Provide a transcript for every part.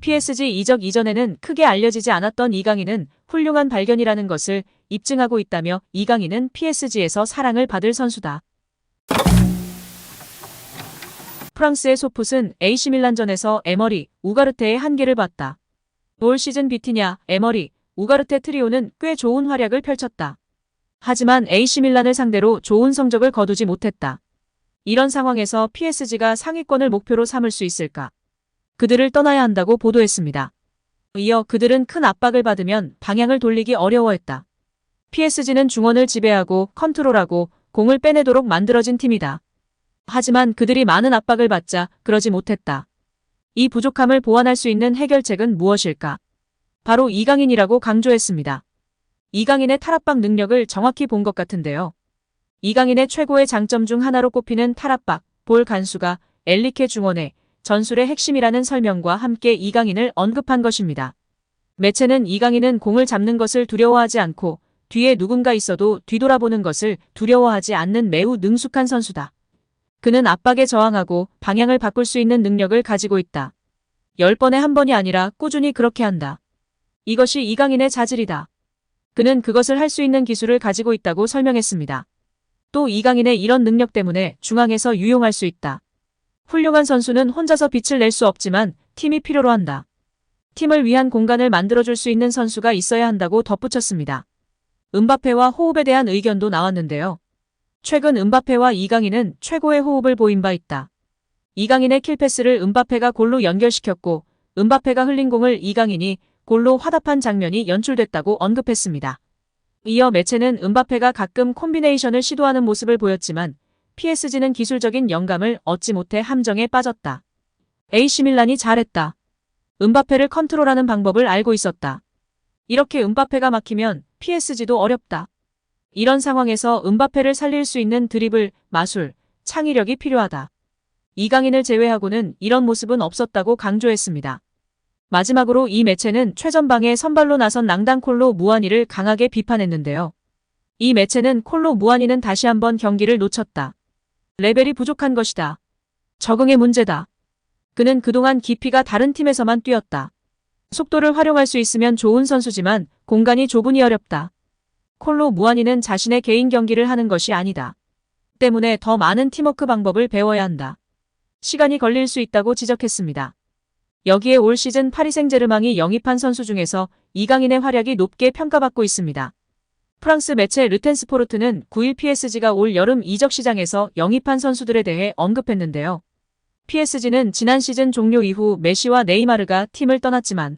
PSG 이적 이전에는 크게 알려지지 않았던 이강인은 훌륭한 발견이라는 것을 입증하고 있다며 이강인은 PSG에서 사랑을 받을 선수다. 프랑스의 소풋은 AC밀란전에서 에머리, 우가르테의 한계를 봤다. 올 시즌 비티냐, 에머리, 우가르테 트리오는 꽤 좋은 활약을 펼쳤다. 하지만 AC밀란을 상대로 좋은 성적을 거두지 못했다. 이런 상황에서 PSG가 상위권을 목표로 삼을 수 있을까? 그들을 떠나야 한다고 보도했습니다. 이어 그들은 큰 압박을 받으면 방향을 돌리기 어려워했다. PSG는 중원을 지배하고 컨트롤하고 공을 빼내도록 만들어진 팀이다. 하지만 그들이 많은 압박을 받자 그러지 못했다. 이 부족함을 보완할 수 있는 해결책은 무엇일까? 바로 이강인이라고 강조했습니다. 이강인의 탈압박 능력을 정확히 본 것 같은데요. 이강인의 최고의 장점 중 하나로 꼽히는 탈압박, 볼 간수가 엘리케 중원의 전술의 핵심이라는 설명과 함께 이강인을 언급한 것입니다. 매체는 이강인은 공을 잡는 것을 두려워하지 않고 뒤에 누군가 있어도 뒤돌아보는 것을 두려워하지 않는 매우 능숙한 선수다. 그는 압박에 저항하고 방향을 바꿀 수 있는 능력을 가지고 있다. 10번에 한 번이 아니라 꾸준히 그렇게 한다. 이것이 이강인의 자질이다. 그는 그것을 할 수 있는 기술을 가지고 있다고 설명했습니다. 또 이강인의 이런 능력 때문에 중앙에서 유용할 수 있다. 훌륭한 선수는 혼자서 빛을 낼 수 없지만 팀이 필요로 한다. 팀을 위한 공간을 만들어줄 수 있는 선수가 있어야 한다고 덧붙였습니다. 음바페와 호흡에 대한 의견도 나왔는데요. 최근 음바페와 이강인은 최고의 호흡을 보인 바 있다. 이강인의 킬패스를 음바페가 골로 연결시켰고 음바페가 흘린 공을 이강인이 골로 화답한 장면이 연출됐다고 언급했습니다. 이어 매체는 음바페가 가끔 콤비네이션을 시도하는 모습을 보였지만 PSG는 기술적인 영감을 얻지 못해 함정에 빠졌다. AC밀란이 잘했다. 음바페를 컨트롤하는 방법을 알고 있었다. 이렇게 음바페가 막히면 PSG도 어렵다. 이런 상황에서 음바페를 살릴 수 있는 드리블, 마술, 창의력이 필요하다. 이강인을 제외하고는 이런 모습은 없었다고 강조했습니다. 마지막으로 이 매체는 최전방에 선발로 나선 낭당 콜로 무아니를 강하게 비판했는데요. 이 매체는 콜로 무아니는 다시 한번 경기를 놓쳤다. 레벨이 부족한 것이다. 적응의 문제다. 그는 그동안 깊이가 다른 팀에서만 뛰었다. 속도를 활용할 수 있으면 좋은 선수지만 공간이 좁으니 어렵다. 콜로 무아니는 자신의 개인 경기를 하는 것이 아니다. 때문에 더 많은 팀워크 방법을 배워야 한다. 시간이 걸릴 수 있다고 지적했습니다. 여기에 올 시즌 파리 생제르맹이 영입한 선수 중에서 이강인의 활약이 높게 평가받고 있습니다. 프랑스 매체 르텐스포르트는 9일 PSG가 올 여름 이적 시장에서 영입한 선수들에 대해 언급했는데요. PSG는 지난 시즌 종료 이후 메시와 네이마르가 팀을 떠났지만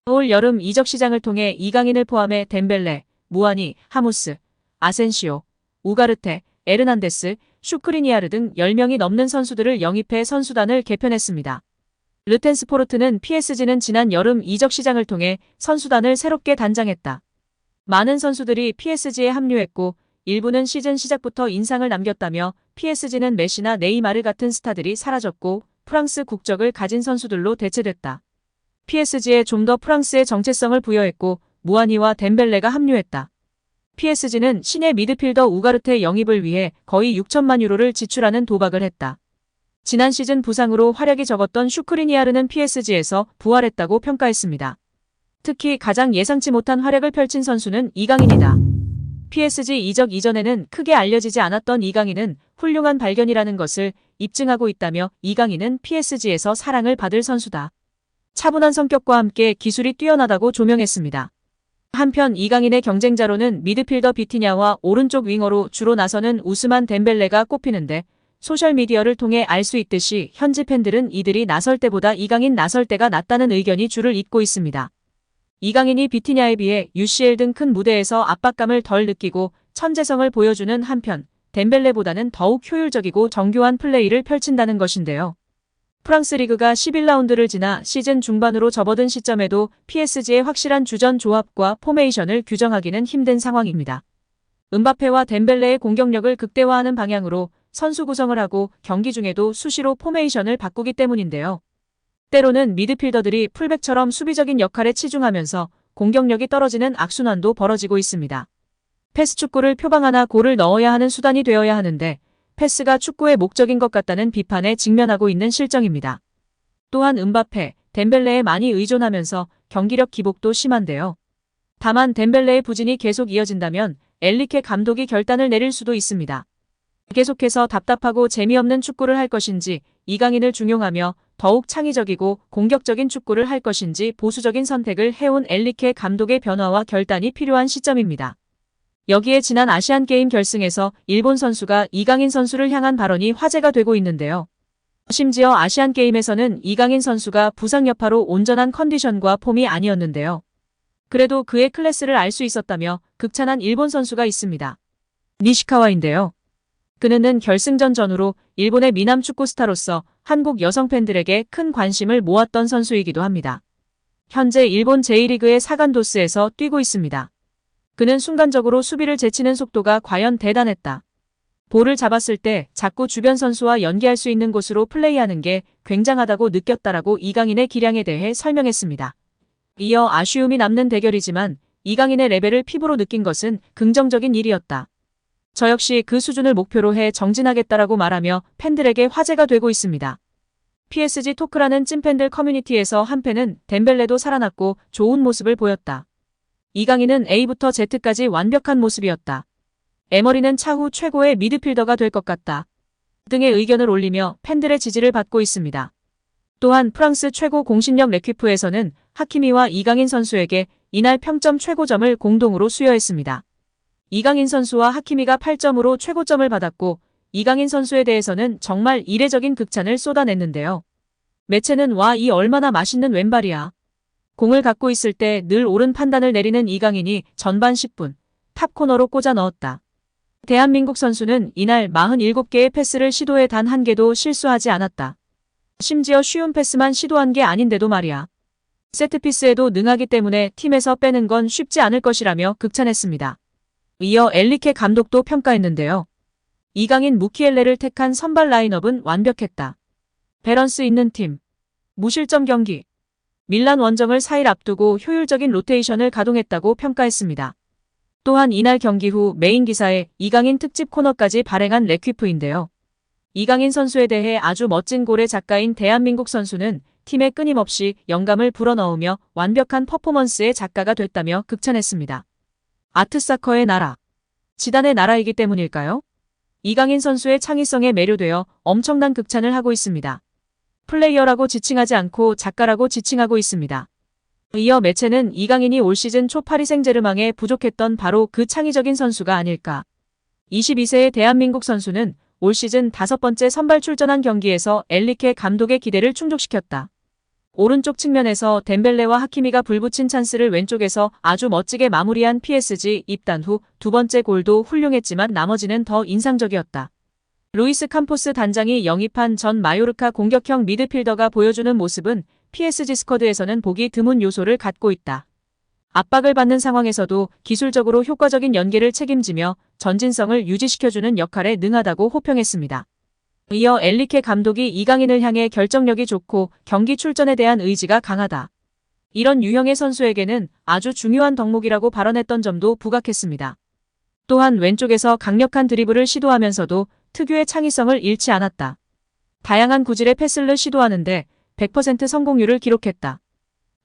올 여름 이적 시장을 통해 이강인을 포함해 덴벨레, 무아니, 하무스, 아센시오, 우가르테, 에르난데스, 슈크리니아르 등 10명이 넘는 선수들을 영입해 선수단을 개편했습니다. 르텐스포르트는 PSG는 지난 여름 이적 시장을 통해 선수단을 새롭게 단장했다. 많은 선수들이 PSG에 합류했고 일부는 시즌 시작부터 인상을 남겼다며 PSG는 메시나 네이마르 같은 스타들이 사라졌고 프랑스 국적을 가진 선수들로 대체됐다. PSG에 좀 더 프랑스의 정체성을 부여했고 무아니와 덴벨레가 합류했다. PSG는 신예 미드필더 우가르테 영입을 위해 거의 6천만 유로를 지출하는 도박을 했다. 지난 시즌 부상으로 활약이 적었던 슈크리니아르는 PSG에서 부활했다고 평가했습니다. 특히 가장 예상치 못한 활약을 펼친 선수는 이강인이다. PSG 이적 이전에는 크게 알려지지 않았던 이강인은 훌륭한 발견이라는 것을 입증하고 있다며 이강인은 PSG에서 사랑을 받을 선수다. 차분한 성격과 함께 기술이 뛰어나다고 조명했습니다. 한편 이강인의 경쟁자로는 미드필더 비티냐와 오른쪽 윙어로 주로 나서는 우스만 덴벨레가 꼽히는데 소셜미디어를 통해 알 수 있듯이 현지 팬들은 이들이 나설 때보다 이강인 나설 때가 낫다는 의견이 줄을 잇고 있습니다. 이강인이 비티냐에 비해 UCL 등 큰 무대에서 압박감을 덜 느끼고 천재성을 보여주는 한편 덴벨레보다는 더욱 효율적이고 정교한 플레이를 펼친다는 것인데요. 프랑스 리그가 11라운드를 지나 시즌 중반으로 접어든 시점에도 PSG의 확실한 주전 조합과 포메이션을 규정하기는 힘든 상황입니다. 음바페와 덴벨레의 공격력을 극대화하는 방향으로 선수 구성을 하고 경기 중에도 수시로 포메이션을 바꾸기 때문인데요. 때로는 미드필더들이 풀백처럼 수비적인 역할에 치중하면서 공격력이 떨어지는 악순환도 벌어지고 있습니다. 패스 축구를 표방하나 골을 넣어야 하는 수단이 되어야 하는데 패스가 축구의 목적인 것 같다는 비판에 직면하고 있는 실정입니다. 또한 음바페, 덴벨레에 많이 의존하면서 경기력 기복도 심한데요. 다만 덴벨레의 부진이 계속 이어진다면 엔리케 감독이 결단을 내릴 수도 있습니다. 계속해서 답답하고 재미없는 축구를 할 것인지 이강인을 중용하며 더욱 창의적이고 공격적인 축구를 할 것인지 보수적인 선택을 해온 엔리케 감독의 변화와 결단이 필요한 시점입니다. 여기에 지난 아시안게임 결승에서 일본 선수가 이강인 선수를 향한 발언이 화제가 되고 있는데요. 심지어 아시안게임에서는 이강인 선수가 부상 여파로 온전한 컨디션과 폼이 아니었는데요. 그래도 그의 클래스를 알 수 있었다며 극찬한 일본 선수가 있습니다. 니시카와인데요. 그는 결승전 전후로 일본의 미남 축구 스타로서 한국 여성 팬들에게 큰 관심을 모았던 선수이기도 합니다. 현재 일본 제1리그의 사간도스에서 뛰고 있습니다. 그는 순간적으로 수비를 제치는 속도가 과연 대단했다. 볼을 잡았을 때 자꾸 주변 선수와 연계할 수 있는 곳으로 플레이하는 게 굉장하다고 느꼈다라고 이강인의 기량에 대해 설명했습니다. 이어 아쉬움이 남는 대결이지만 이강인의 레벨을 피부로 느낀 것은 긍정적인 일이었다. 저 역시 그 수준을 목표로 해 정진하겠다라고 말하며 팬들에게 화제가 되고 있습니다. PSG 토크라는 찐팬들 커뮤니티에서 한 팬은 덴벨레도 살아났고 좋은 모습을 보였다. 이강인은 A부터 Z까지 완벽한 모습이었다. 에머리는 차후 최고의 미드필더가 될 것 같다. 등의 의견을 올리며 팬들의 지지를 받고 있습니다. 또한 프랑스 최고 공신력 레퀴프에서는 하키미와 이강인 선수에게 이날 평점 최고점을 공동으로 수여했습니다. 이강인 선수와 하키미가 8점으로 최고점을 받았고 이강인 선수에 대해서는 정말 이례적인 극찬을 쏟아냈는데요. 매체는 와 이 얼마나 맛있는 왼발이야. 공을 갖고 있을 때 늘 옳은 판단을 내리는 이강인이 전반 10분 탑코너로 꽂아 넣었다. 대한민국 선수는 이날 47개의 패스를 시도해 단 한 개도 실수하지 않았다. 심지어 쉬운 패스만 시도한 게 아닌데도 말이야. 세트피스에도 능하기 때문에 팀에서 빼는 건 쉽지 않을 것이라며 극찬했습니다. 이어 엔리케 감독도 평가했는데요. 이강인 무키엘레를 택한 선발 라인업은 완벽했다. 밸런스 있는 팀, 무실점 경기, 밀란 원정을 4일 앞두고 효율적인 로테이션을 가동했다고 평가했습니다. 또한 이날 경기 후 메인 기사에 이강인 특집 코너까지 발행한 레퀴프인데요. 이강인 선수에 대해 아주 멋진 골의 작가인 대한민국 선수는 팀에 끊임없이 영감을 불어넣으며 완벽한 퍼포먼스의 작가가 됐다며 극찬했습니다. 아트사커의 나라, 지단의 나라이기 때문일까요? 이강인 선수의 창의성에 매료되어 엄청난 극찬을 하고 있습니다. 플레이어라고 지칭하지 않고 작가라고 지칭하고 있습니다. 이어 매체는 이강인이 올 시즌 초 파리 생제르맹에 부족했던 바로 그 창의적인 선수가 아닐까. 22세의 대한민국 선수는 올 시즌 5번째 선발 출전한 경기에서 엔리케 감독의 기대를 충족시켰다. 오른쪽 측면에서 덴벨레와 하키미가 불붙인 찬스를 왼쪽에서 아주 멋지게 마무리한 PSG 입단 후 두 번째 골도 훌륭했지만 나머지는 더 인상적이었다. 루이스 캄포스 단장이 영입한 전 마요르카 공격형 미드필더가 보여주는 모습은 PSG 스쿼드에서는 보기 드문 요소를 갖고 있다. 압박을 받는 상황에서도 기술적으로 효과적인 연계를 책임지며 전진성을 유지시켜주는 역할에 능하다고 호평했습니다. 이어 엔리케 감독이 이강인을 향해 결정력이 좋고 경기 출전에 대한 의지가 강하다. 이런 유형의 선수에게는 아주 중요한 덕목이라고 발언했던 점도 부각했습니다. 또한 왼쪽에서 강력한 드리블을 시도하면서도 특유의 창의성을 잃지 않았다. 다양한 구질의 패스를 시도하는데 100% 성공률을 기록했다.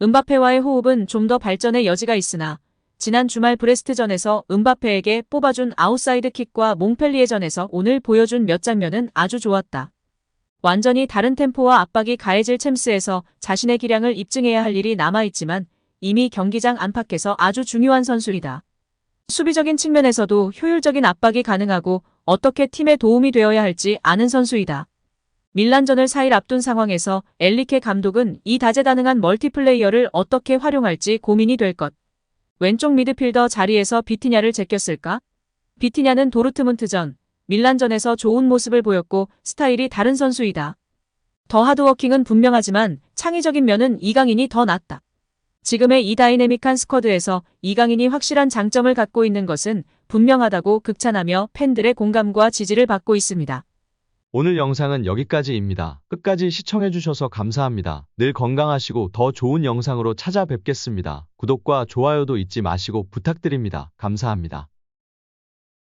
음바페와의 호흡은 좀 더 발전의 여지가 있으나 지난 주말 브레스트전에서 음바페에게 뽑아준 아웃사이드 킥과 몽펠리에전에서 오늘 보여준 몇 장면은 아주 좋았다. 완전히 다른 템포와 압박이 가해질 챔스에서 자신의 기량을 입증해야 할 일이 남아있지만 이미 경기장 안팎에서 아주 중요한 선수이다. 수비적인 측면에서도 효율적인 압박이 가능하고 어떻게 팀에 도움이 되어야 할지 아는 선수이다. 밀란전을 4일 앞둔 상황에서 엔리케 감독은 이 다재다능한 멀티플레이어를 어떻게 활용할지 고민이 될 것. 왼쪽 미드필더 자리에서 비티냐를 제꼈을까? 비티냐는 도르트문트전, 밀란전에서 좋은 모습을 보였고 스타일이 다른 선수이다. 더 하드워킹은 분명하지만 창의적인 면은 이강인이 더 낫다. 지금의 이 다이내믹한 스쿼드에서 이강인이 확실한 장점을 갖고 있는 것은 분명하다고 극찬하며 팬들의 공감과 지지를 받고 있습니다. 오늘 영상은 여기까지입니다. 끝까지 시청해주셔서 감사합니다. 늘 건강하시고 더 좋은 영상으로 찾아뵙겠습니다. 구독과 좋아요도 잊지 마시고 부탁드립니다. 감사합니다.